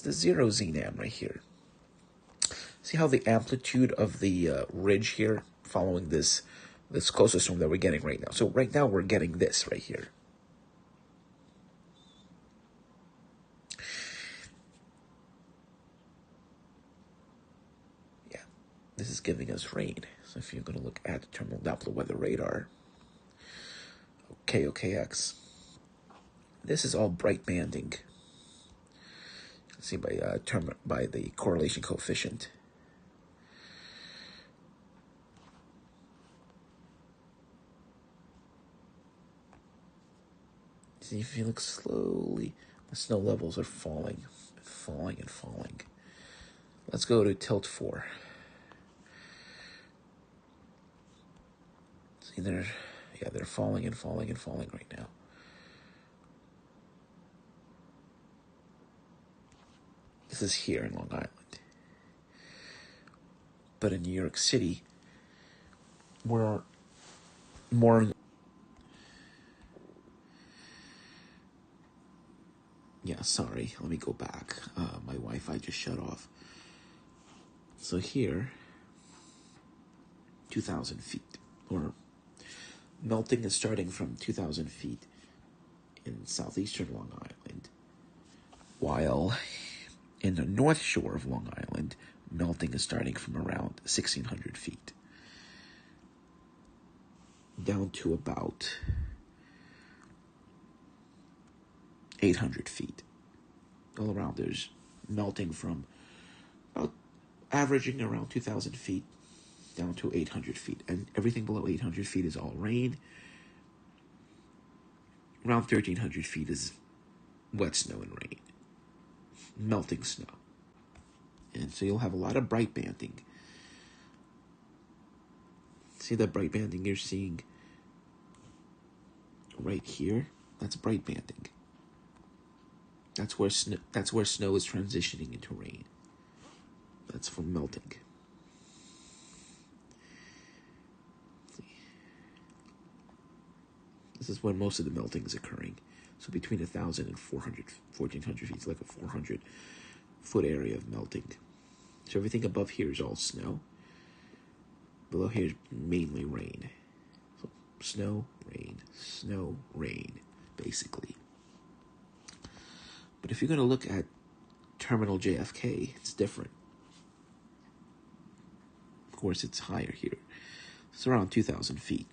the 0 ZNAM right here. See how the amplitude of the ridge here following this closest storm that we're getting right now. So right now we're getting this right here. Yeah, this is giving us rain. So if you're going to look at the terminal Doppler weather radar, KOKX, this is all bright banding. You can see by the correlation coefficient. See, if you look slowly, the snow levels are falling, falling, and falling. Let's go to tilt 4. See, they're falling and falling and falling right now. This is here in Long Island. But in New York City, we're more... Yeah, sorry, let me go back. My Wi-Fi just shut off. So here, 2,000 feet, or melting is starting from 2,000 feet in southeastern Long Island, while in the north shore of Long Island, melting is starting from around 1,600 feet down to about 800 feet. All around there's melting from about averaging around 2,000 feet down to 800 feet. And everything below 800 feet is all rain. Around 1,300 feet is wet snow and rain, melting snow. And so you'll have a lot of bright banding. See that bright banding you're seeing right here? That's bright banding. That's where snow is transitioning into rain. That's from melting. This is when most of the melting is occurring. So between 1,000 and 1,400 feet, it's like a 400-foot area of melting. So everything above here is all snow. Below here is mainly rain. So snow, rain, basically. But if you're going to look at terminal JFK, it's different. Of course, it's higher here. It's around 2,000 feet.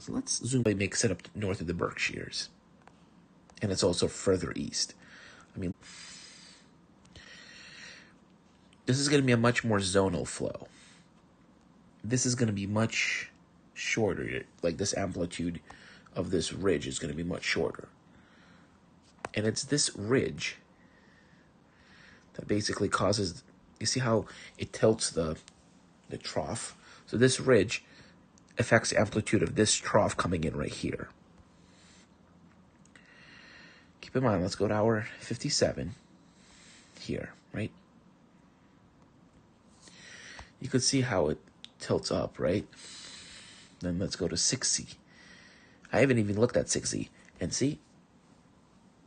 So let's zoom and make set up north of the Berkshires. And it's also further east. I mean, this is going to be a much more zonal flow. This is going to be much shorter. Like this amplitude of this ridge is going to be much shorter. And it's this ridge that basically causes, you see how it tilts the trough? So this ridge affects the amplitude of this trough coming in right here. Keep in mind, let's go to hour 57 here, right? You could see how it tilts up, right? Then let's go to 6Z. I haven't even looked at 6Z. And see,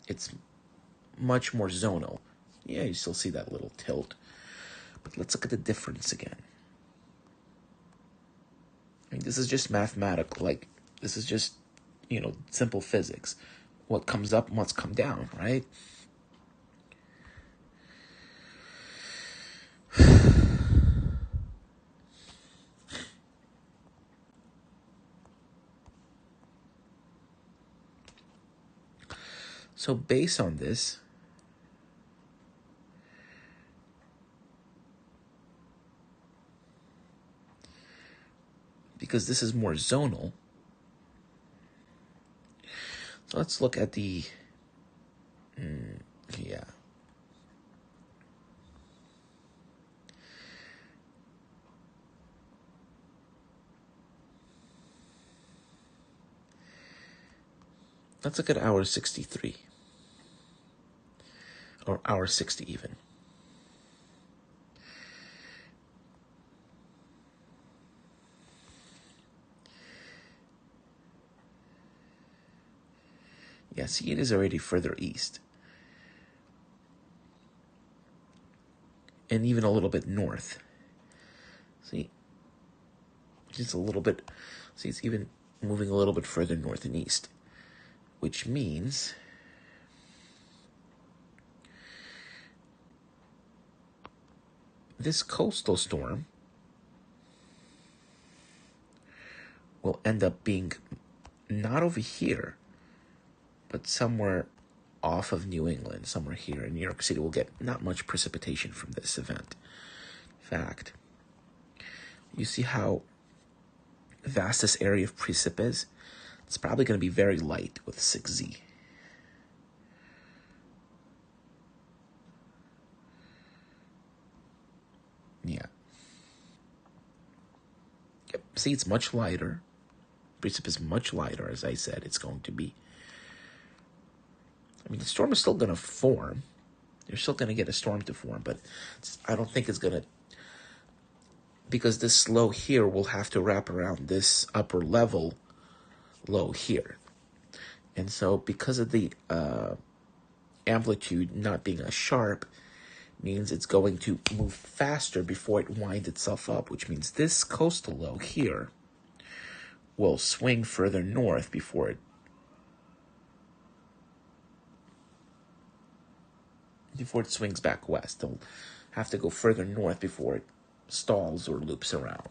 it's much more zonal. Yeah, you still see that little tilt. But let's look at the difference again. I mean, this is just mathematical. Like, this is just, simple physics. What comes up must come down, right? So based on this, because this is more zonal, so let's look at the, let's look at hour 63. Or hour 60 even. Yeah, see, it is already further east. and even a little bit north. See, just a little bit. See, it's even moving a little bit further north and east, which means this coastal storm will end up being not over here, but somewhere off of New England, somewhere here in New York City. We'll get not much precipitation from this event. In fact, you see how vast this area of precip is? It's probably going to be very light with 6Z. Yeah. Yep. See, it's much lighter. Precip is much lighter, as I said, it's going to be. I mean, the storm is still going to form. You're still going to get a storm to form, but I don't think it's going to, because this low here will have to wrap around this upper level low here. And so because of the amplitude not being as sharp, means it's going to move faster before it winds itself up, which means this coastal low here will swing further north before it swings back west. It'll have to go further north before it stalls or loops around.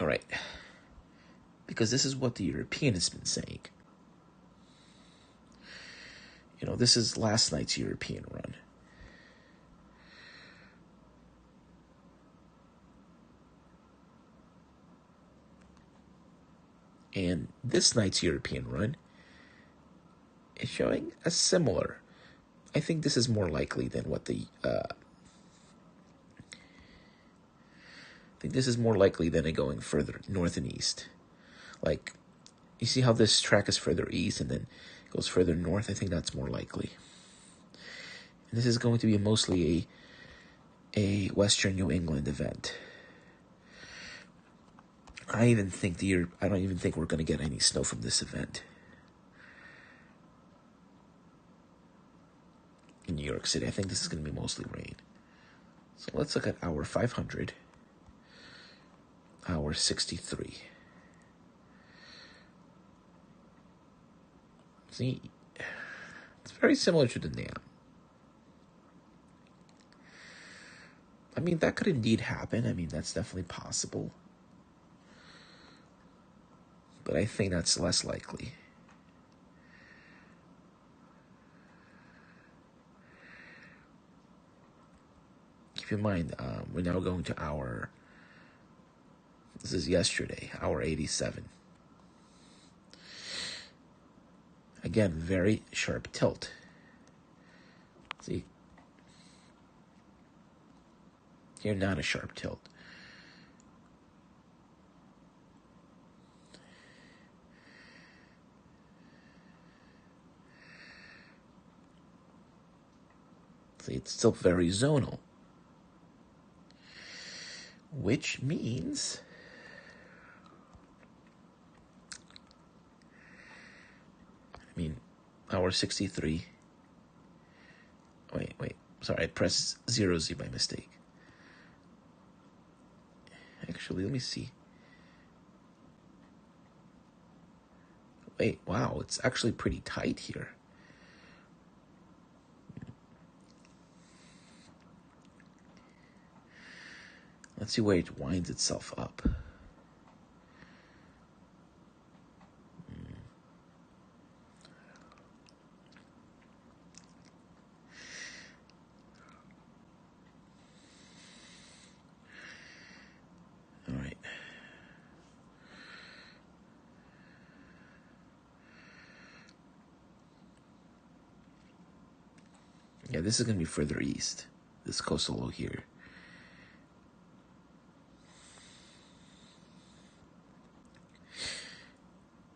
All right. Because this is what the European has been saying. You know, this is last night's European run. And this night's European run is showing a similar. I think this is more likely than what the. I think this is more likely than it going further north and east. Like, you see how this track is further east and then goes further north? I think that's more likely. And this is going to be mostly a Western New England event. I don't even think we're going to get any snow from this event in New York City. I think this is going to be mostly rain. So let's look at hour 500, hour 63. See, it's very similar to the NAM. I mean, that could indeed happen. I mean, that's definitely possible. But I think that's less likely. Keep in mind, we're now going to this is yesterday, hour 87. Again, very sharp tilt. See? Here, not a sharp tilt. See, it's still very zonal. Which means hour 63. Wait. Sorry, I pressed 0Z by mistake. Actually, let me see. Wait, wow, it's actually pretty tight here. Let's see where it winds itself up. All right. Yeah, this is going to be further east, this coastal low here.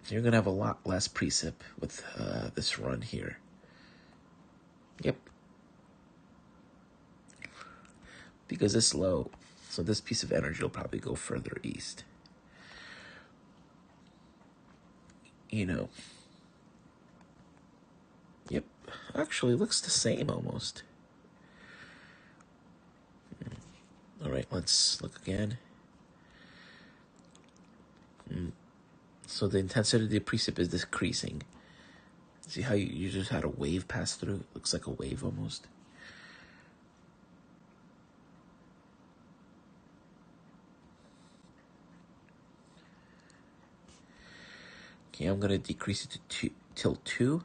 So you're going to have a lot less precip with this run here. Yep. Because it's low, so this piece of energy will probably go further east. Yep. Actually, it looks the same almost. right, let's look again. So the intensity of the precip is decreasing. See how you just had a wave pass through? It looks like a wave almost. Okay, I'm going to decrease it to till 2.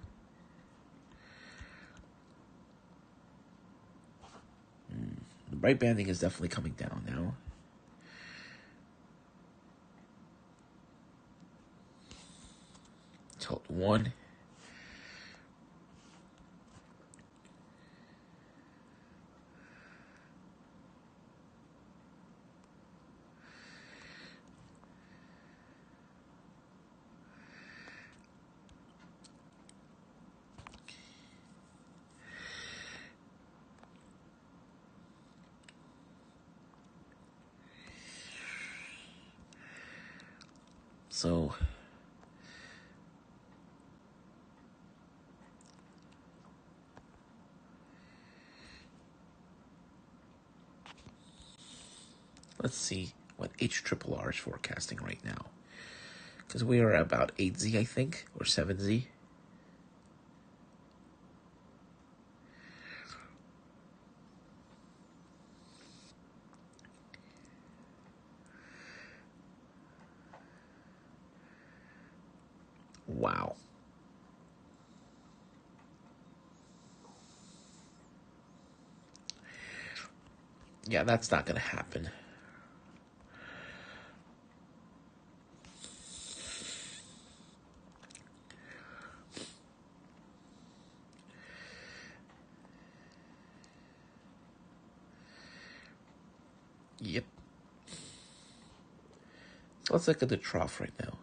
The bright banding is definitely coming down now. Tilt 1. So let's see what HRRR is forecasting right now. Because we are about 8Z, I think, or 7Z. Wow. Yeah, that's not going to happen. Yep. So let's look at the trough right now.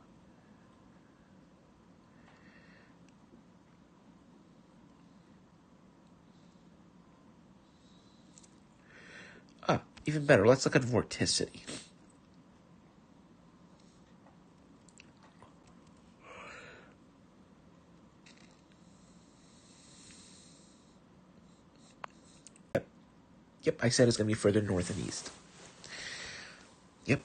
Even better, let's look at vorticity. Yep, I said it's going to be further north and east. Yep.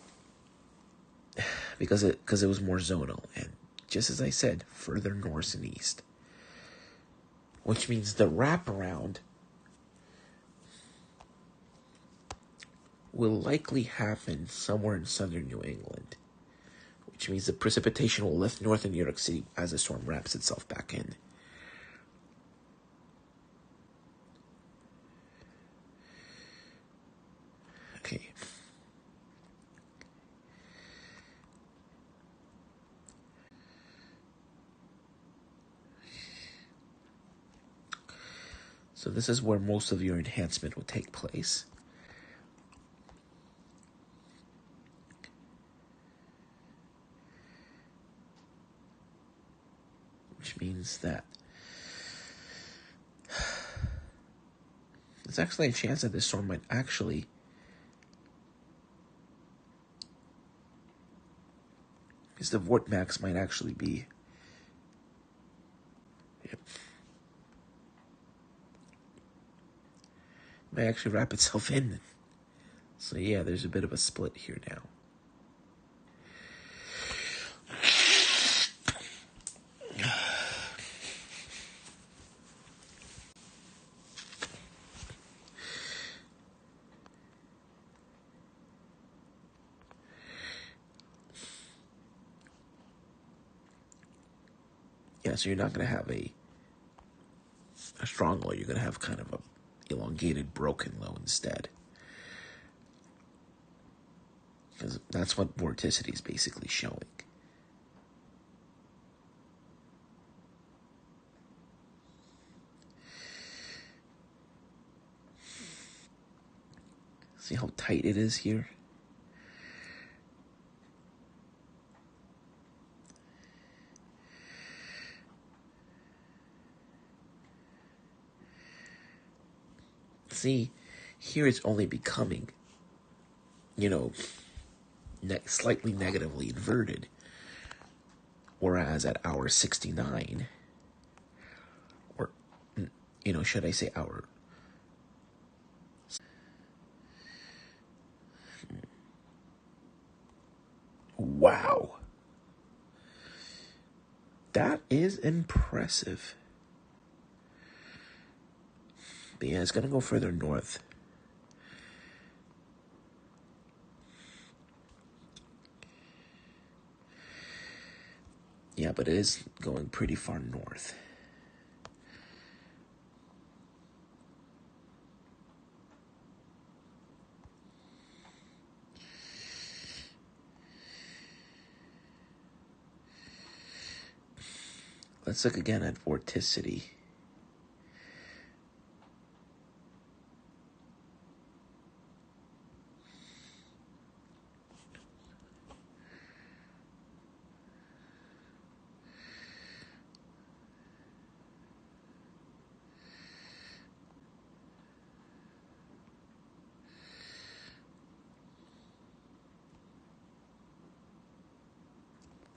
Because it was more zonal. And just as I said, further north and east. Which means the wraparound will likely happen somewhere in southern New England. Which means the precipitation will lift north in New York City as the storm wraps itself back in. Okay. So this is where most of your enhancement will take place. Which means that there's actually a chance that this storm might actually because the Vort max might actually be may actually wrap itself in. So yeah, there's a bit of a split here now. Yeah, so you're not going to have a strong low. You're going to have kind of a elongated, broken low instead. Because that's what vorticity is basically showing. See how tight it is here? See, here it's only becoming, slightly negatively inverted. Whereas at hour 69, or, should I say hour is impressive. But yeah, it's going to go further north. Yeah, but it is going pretty far north. Let's look again at vorticity.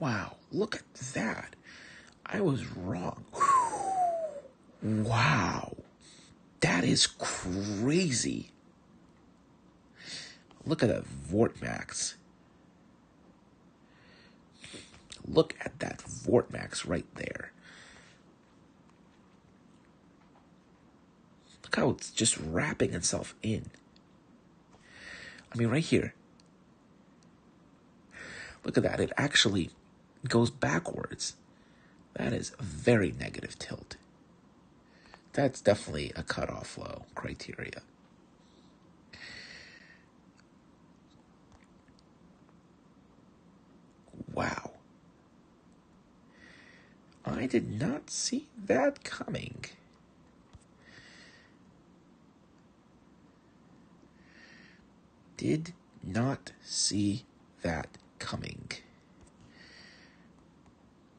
Wow, look at that. I was wrong. Wow. That is crazy. Look at that Vortmax. Look at that Vortmax right there. Look how it's just wrapping itself in. I mean, right here. Look at that. It actually goes backwards. That is very negative tilt. That's definitely a cutoff flow criteria. Wow. I did not see that coming. Did not see that coming.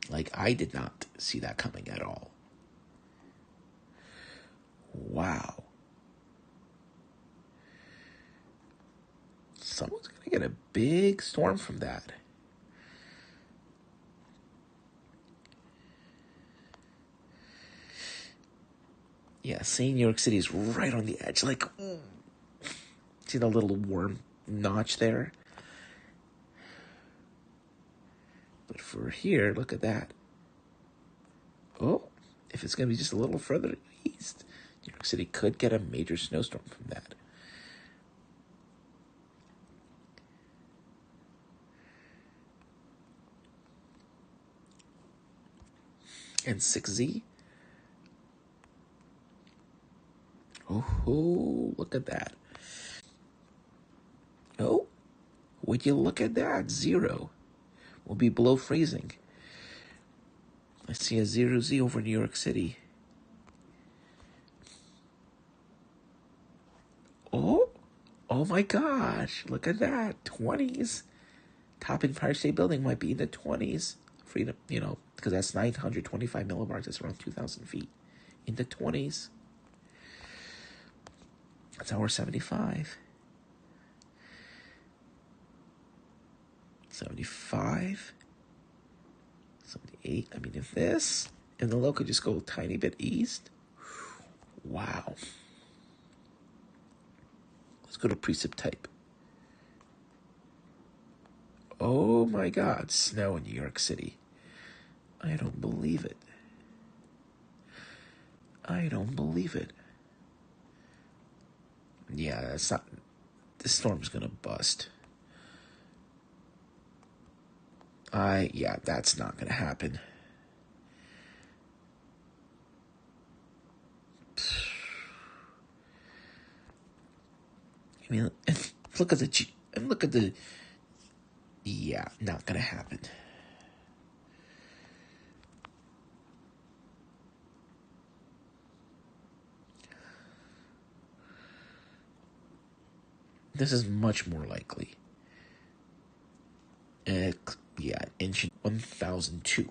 Like, I did not see that coming at all. Wow. Someone's going to get a big storm from that. Yeah, seeing New York City is right on the edge. Like, see the little worm notch there? But for here, look at that. Oh, if it's going to be just a little further east, New York City could get a major snowstorm from that. And 6Z. Oh, look at that. Oh, would you look at that? 0 will be below freezing. I see a 0Z over New York City. Oh my gosh, look at that. 20s. Top Empire State Building might be in the 20s. Freedom, because that's 925 millibars. That's around 2,000 feet. In the 20s. That's hour 75. 75. 78. I mean, if the low could just go a tiny bit east. Wow. Let's go to precip type. Oh my God, snow in New York City. I don't believe it. I don't believe it. Yeah, that's not. This storm's gonna bust. Yeah, that's not gonna happen. I mean, look at the. Yeah, not gonna happen. This is much more likely. Yeah, inch 1002.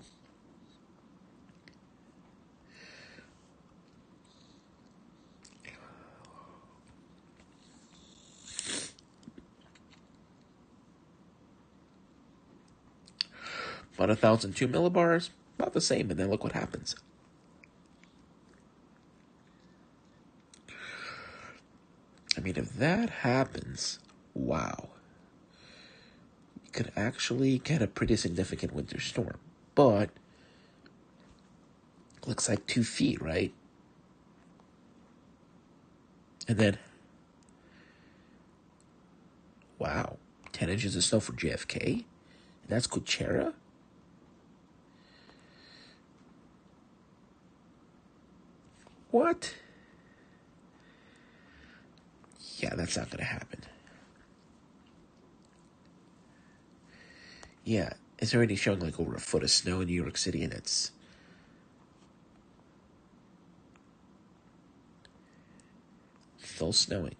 About 1,002 millibars, about the same, and then look what happens. I mean, if that happens, wow. You could actually get a pretty significant winter storm. But Looks like 2 feet, right? And then, wow, 10 inches of snow for JFK? And that's Coachella? What? Yeah, that's not going to happen. Yeah, it's already showing like over a foot of snow in New York City, and it's still snowing.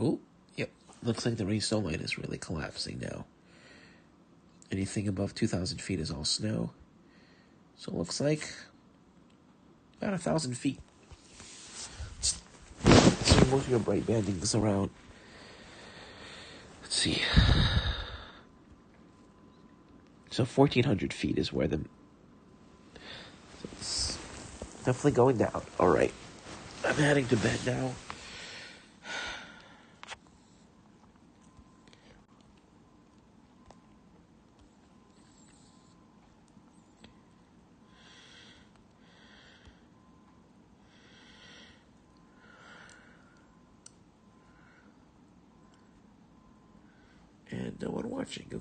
Oh, yep. Looks like the rain snow line is really collapsing now. Anything above 2,000 feet is all snow. So it looks like about 1,000 feet. So move your bright bandings around. Let's see. So 1,400 feet is where the... So it's definitely going down. All right. I'm heading to bed now. And no one watching.